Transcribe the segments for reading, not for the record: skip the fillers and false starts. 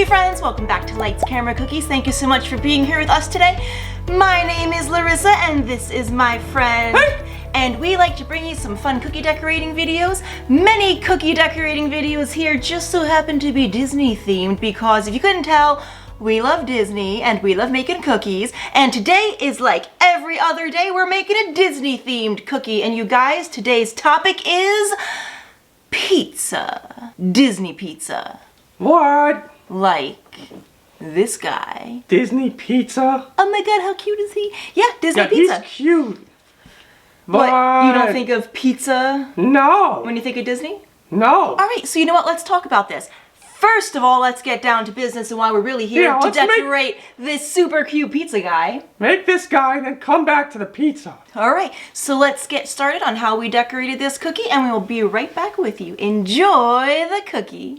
friends, welcome back to Lights, Camera, Cookies. Thank you so much for being here with us today. My name is Larissa and this is my friend. Hey. And we like to bring you some fun cookie decorating videos. Many cookie decorating videos here just so happen to be Disney themed because if you couldn't tell, we love Disney and we love making cookies. And today is like every other day, we're making a Disney themed cookie. And you guys, today's topic is pizza. Disney pizza. What? Like this guy. Disney pizza? Oh my god, how cute is he? Yeah, Disney Yeah, pizza. he's cute. What? You don't think of pizza No. when you think of Disney? No. Alright, so you know what? Let's talk about this. First of all, let's get down to business and why we're really here to decorate this super cute pizza guy. Make this guy and then come back to the pizza. Alright, so let's get started on how we decorated this cookie and we will be right back with you. Enjoy the cookie.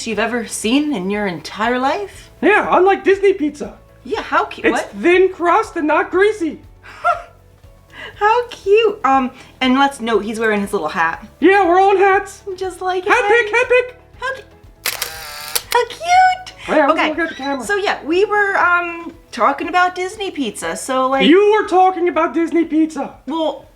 You've ever seen in your entire life? Yeah, unlike Disney pizza. Yeah, how cute. It's what? thin crust and not greasy. How cute. And let's note he's wearing his little hat. Yeah, we're all in hats. Just like Hat pick, hat pick. How cute. Yeah, okay. look at the camera. So yeah, we were talking about Disney pizza. So like You were talking about Disney pizza. well,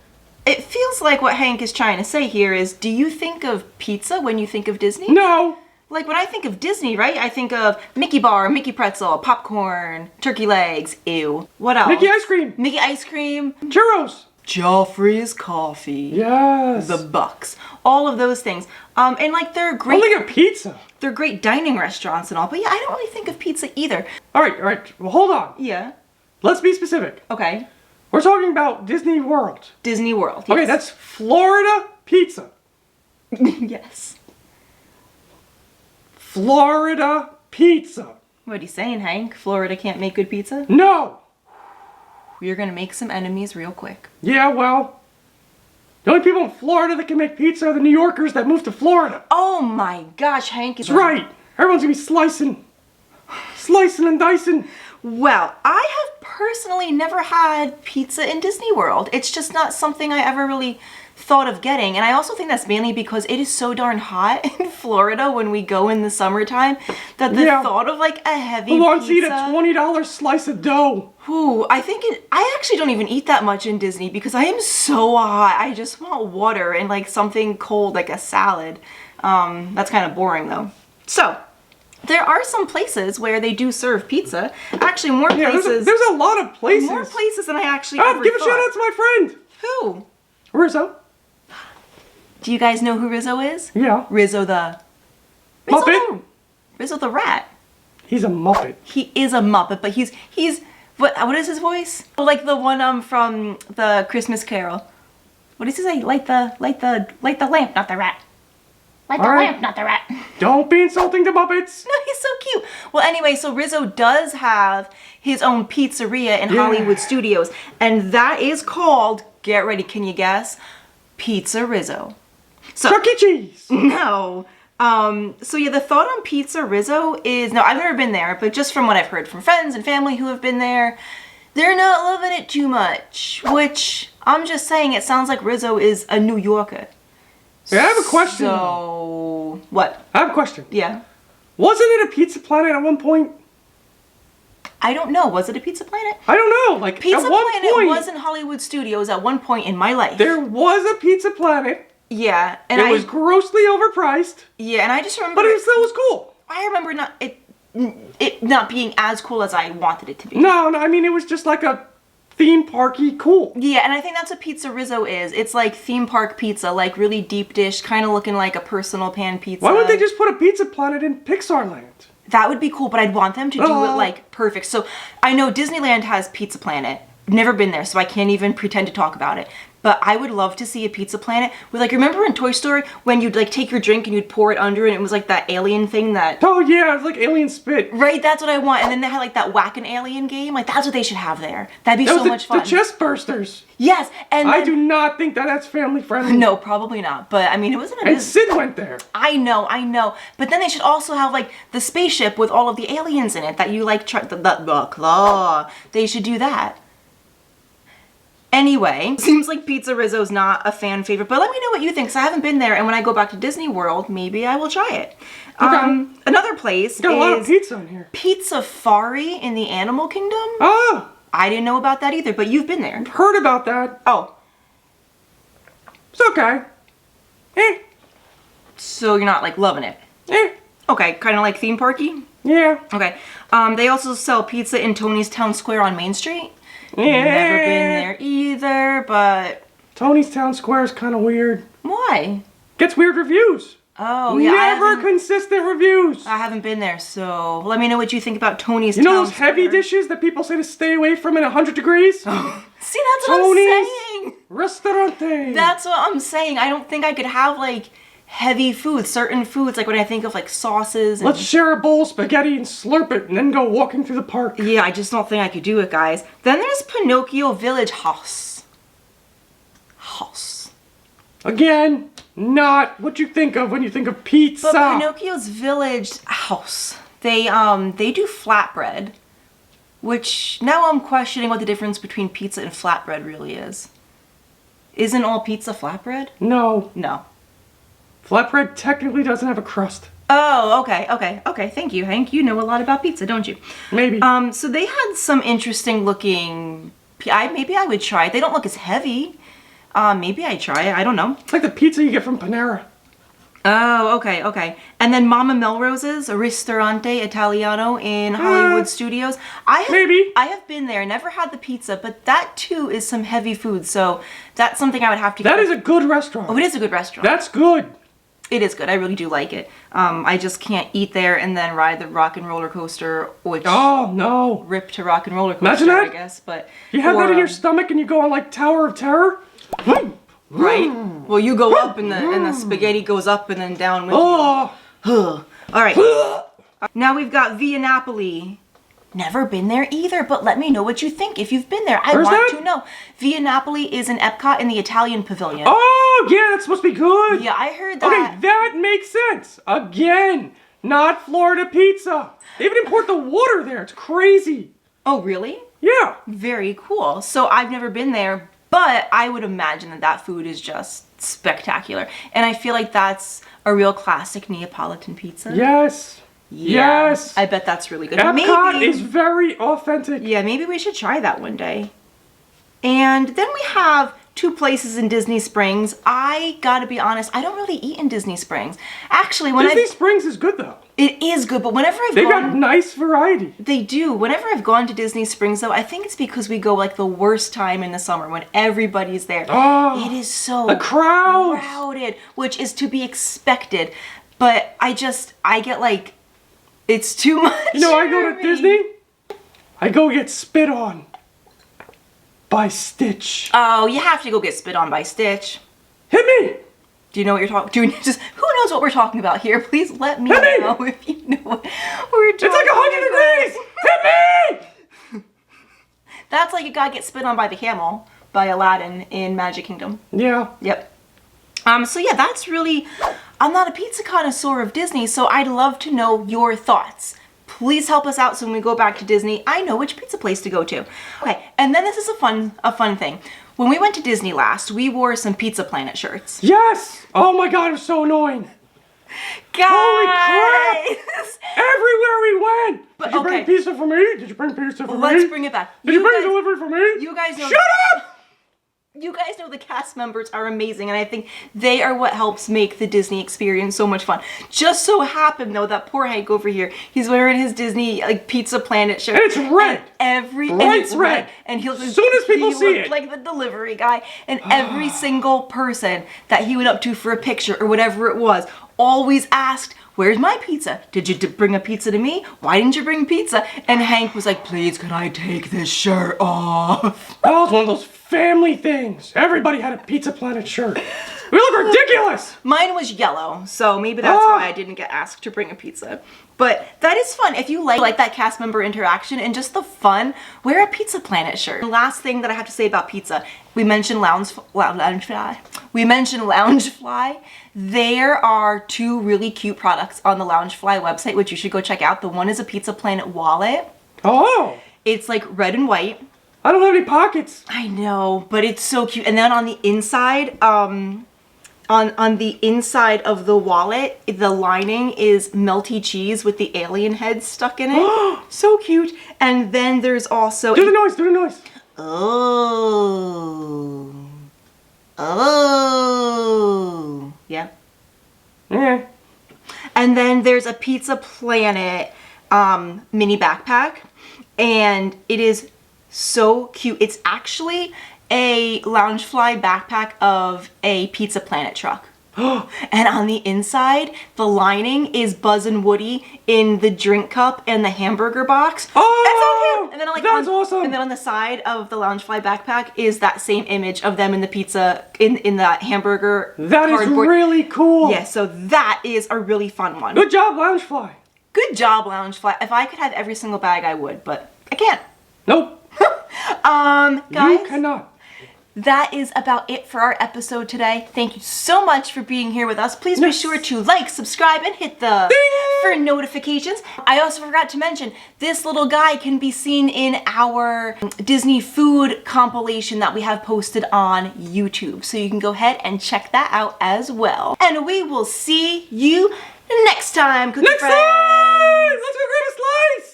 it feels like what Hank is trying to say here is, do you think of pizza when you think of Disney? No. Like when I think of Disney, right? I think of Mickey bar, Mickey pretzel, popcorn, turkey legs, ew. What else? Mickey ice cream. Mickey ice cream. Churros. Joffrey's coffee. Yes. The Bucks. All of those things. And like they're great. Only a pizza. They're great dining restaurants and all, but yeah, I don't really think of pizza either. All right. Well, hold on. Yeah. Let's be specific. Okay. We're talking about Disney World. Disney World. Okay, Yes. that's Florida pizza. Yes. Florida pizza. What are you saying, Hank? Florida can't make good pizza? No. You're gonna make some enemies real quick. Yeah, well, the only people in Florida that can make pizza are the New Yorkers that moved to Florida. Oh my gosh, Hank is That's right. Everyone's gonna be slicing and dicing. Well, I have personally never had pizza in Disney World. It's just not something I ever really thought of getting. And I also think that's mainly because it is so darn hot in Florida when we go in the summertime that the thought of like a heavy Who wants to eat a pizza. $20 slice of dough? Ooh, I actually don't even eat that much in Disney because I am so hot. I just want water and like something cold like a salad. That's kind of boring though. So, There are some places where they do serve pizza. Actually, more places. There's a lot of places. More places than I actually ever give a thought. shout out to my friend. Who? Rizzo. Do you guys know who Rizzo is? Yeah. Rizzo the... Muppet? Rizzo the rat. He's a Muppet. He is a Muppet, but he's... What is his voice? Like the one from the Christmas Carol. What does he say? Light the lamp, not the rat. Light the lamp, not the rat. Don't be insulting the Muppets. No, he's so cute. Well, anyway, so Rizzo does have his own pizzeria in Hollywood Studios, and that is called, get ready, can you guess? Pizza Rizzo. So, Chuck E. Cheese. No. So yeah, the thought on Pizza Rizzo is, no, I've never been there, but just from what I've heard from friends and family who have been there, they're not loving it too much, which I'm just saying it sounds like Rizzo is a New Yorker. Yeah, I have a question. So, what? I have a question. Yeah. Wasn't it a Pizza Planet at one point? I don't know. Was it a Pizza Planet? I don't know. Like, Pizza at one Planet point, was in Hollywood Studios at one point in my life. there was a Pizza Planet. Yeah, and It was grossly overpriced. Yeah, and I just remember. But it still was cool. I remember it not being as cool as I wanted it to be. No, I mean, it was just like a theme parky cool. Yeah, and I think that's what Pizza Rizzo is. It's like theme park pizza, like really deep dish, kind of looking like a personal pan pizza. Why wouldn't they just put a Pizza Planet in Pixar Land? That would be cool, but I'd want them to do it like perfect. So I know Disneyland has Pizza Planet. Never been there, so I can't even pretend to talk about it. But I would love to see a Pizza Planet with, like, remember in Toy Story when you'd like take your drink and you'd pour it under and it was like that alien thing that... Oh yeah, it was like alien spit. Right, that's what I want. And then they had like that whack an alien game. Like that's what they should have there. That'd be so much fun. The chest bursters. Yes, and I do not think that's family friendly. No, probably not. But I mean, it wasn't a And Sid went there. I know. But then they should also have like the spaceship with all of the aliens in it that you like the claw. They should do that. Anyway, seems like Pizza Rizzo's not a fan favorite, but let me know what you think, because I haven't been there, and when I go back to Disney World, maybe I will try it. Okay. Another place Got a lot of pizza in here. Pizzafari in the Animal Kingdom. Oh! I didn't know about that either, but you've been there. Heard about that. Oh. It's okay. So you're not like loving it? Okay, kind of like theme parky? Yeah. Okay. They also sell pizza in Tony's Town Square on Main Street. Never been there either, but... Tony's Town Square is kind of weird. Why? Gets weird reviews. Oh, yeah. Never consistent reviews. I haven't been there, so let me know what you think about Tony's Town. You know those heavy Square. dishes that people say to stay away from in 100 degrees? See, that's what I'm saying. Restaurante. That's what I'm saying. I don't think I could have, like, heavy foods, certain foods, like when I think of like sauces. And... Let's share a bowl of spaghetti and slurp it and then go walking through the park. Yeah, I just don't think I could do it, guys. Then there's Pinocchio Village House. Again, not what you think of when you think of pizza. But Pinocchio's Village House, they do flatbread, which now I'm questioning what the difference between pizza and flatbread really is. Isn't all pizza flatbread? No. No. Flatbread technically doesn't have a crust. Oh, okay. Thank you, Hank. You know a lot about pizza, don't you? Maybe. So they had some interesting looking... maybe I would try it. They don't look as heavy. Maybe I'd try it. I don't know. It's like the pizza you get from Panera. Oh, okay. And then Mama Melrose's Ristorante Italiano in Hollywood Studios. Maybe. I have been there, never had the pizza, but that too is some heavy food, so that's something I would have to get. That is a good restaurant. Oh, it is a good restaurant. That's good. It is good. I really do like it. I just can't eat there and then ride the rock and roller coaster, which... Oh, no. Rip to rock and roller coaster, imagine that. I guess, but... You have that in your stomach and you go on like Tower of Terror? Right? Well, you go up and the spaghetti goes up and then down with you. All right. Now we've got Via Napoli. Never been there either, but let me know what you think if you've been there. I want to know. Via Napoli is in Epcot in the Italian Pavilion. Oh, yeah, that's supposed to be good. Yeah, I heard that. Okay, that makes sense. Again, not Florida pizza. They even import the water there. It's crazy. Oh, really? Yeah. Very cool. So I've never been there, but I would imagine that food is just spectacular. And I feel like that's a real classic Neapolitan pizza. Yes. Yeah, yes. I bet that's really good. Epcot is very authentic. Yeah, maybe we should try that one day. And then we have two places in Disney Springs. I gotta be honest, I don't really eat in Disney Springs. Actually, when Disney Springs is good though. it is good, but whenever I've They've gone, got nice variety. they do. Whenever I've gone to Disney Springs, though, I think it's because we go like the worst time in the summer when everybody's there. Oh, it is so the crowds. crowded, which is to be expected. But I get like, it's too much. You know, I go for to me. Disney, I go get spit on by Stitch. Oh, you have to go get spit on by Stitch. Hit me! Do you know what you're talking? Who knows what we're talking about here? Please let me Hit me! know if you know what we're talking. It's like 100 degrees! Hit me! That's like you gotta get spit on by the camel by Aladdin in Magic Kingdom. Yeah. Yep. So yeah, that's really, I'm not a pizza connoisseur of Disney, so I'd love to know your thoughts. Please help us out so when we go back to Disney, I know which pizza place to go to. Okay, and then this is a fun thing. When we went to Disney last, we wore some Pizza Planet shirts. Yes! Oh my god, it was so annoying. Guys! Holy crap! Everywhere we went! But, Did you bring okay. pizza for me? Did you bring pizza for me? Let's bring it back. Did you bring guys- delivery for me? You guys know. Shut up! You guys know the cast members are amazing, and I think they are what helps make the Disney experience so much fun. Just so happened though that poor Hank over here, he's wearing his Disney like Pizza Planet shirt. And it's red. And Bright red. And he'll As soon as people see looked it. like the delivery guy. And every single person that he went up to for a picture or whatever it was always asked, "Where's my pizza? Did you bring a pizza to me? Why didn't you bring pizza?" And Hank was like, "Please, can I take this shirt off?" That was one of those family things. Everybody had a Pizza Planet shirt. We look ridiculous! Mine was yellow, so maybe that's Oh. why I didn't get asked to bring a pizza. But that is fun. If you like that cast member interaction and just the fun, wear a Pizza Planet shirt. The last thing that I have to say about pizza, we mentioned Loungefly. We mentioned Loungefly. There are two really cute products on the Loungefly website, which you should go check out. The one is a Pizza Planet wallet. Oh! It's like red and white. I don't have any pockets. I know, but it's so cute. And then on the inside, on the inside of the wallet, the lining is melty cheese with the alien head stuck in it. So cute. And then there's also Do the noise, do the noise. Oh. Oh. Yeah. Yeah. And then there's a Pizza Planet mini backpack, and it is so cute. It's actually a Loungefly backpack of a Pizza Planet truck. And on the inside, the lining is Buzz and Woody in the drink cup and the hamburger box. Oh, It's so cute. And then that's awesome. And then on the side of the Loungefly backpack is that same image of them in the pizza in the hamburger. That is cardboard. really cool. Yeah, so that is a really fun one. Good job, Loungefly. Good job, Loungefly. If I could have every single bag, I would, but I can't. Nope. Guys, You cannot. that is about it for our episode today. Thank you so much for being here with us. Please be sure to like, subscribe, and hit the for notifications. I also forgot to mention, this little guy can be seen in our Disney food compilation that we have posted on YouTube. So you can go ahead and check that out as well. And we will see you next time, Cookie Next Friends. time! Let's go grab a slice!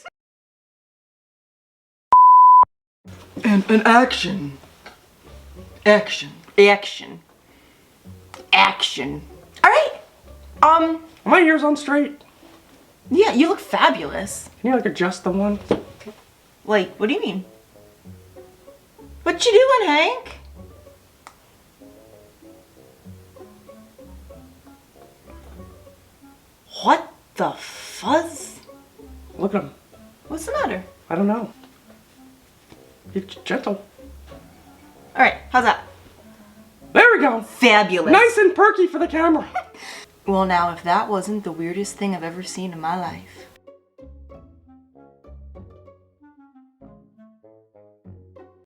And an action. Action. Action. Action. Alright. My ears on straight. Yeah, you look fabulous. Can you like adjust the one? Like, what do you mean? What you doing, Hank? What the fuzz? Look at him. What's the matter? I don't know. It's gentle. Alright, how's that? There we go. Fabulous. Nice and perky for the camera. Well, now, if that wasn't the weirdest thing I've ever seen in my life.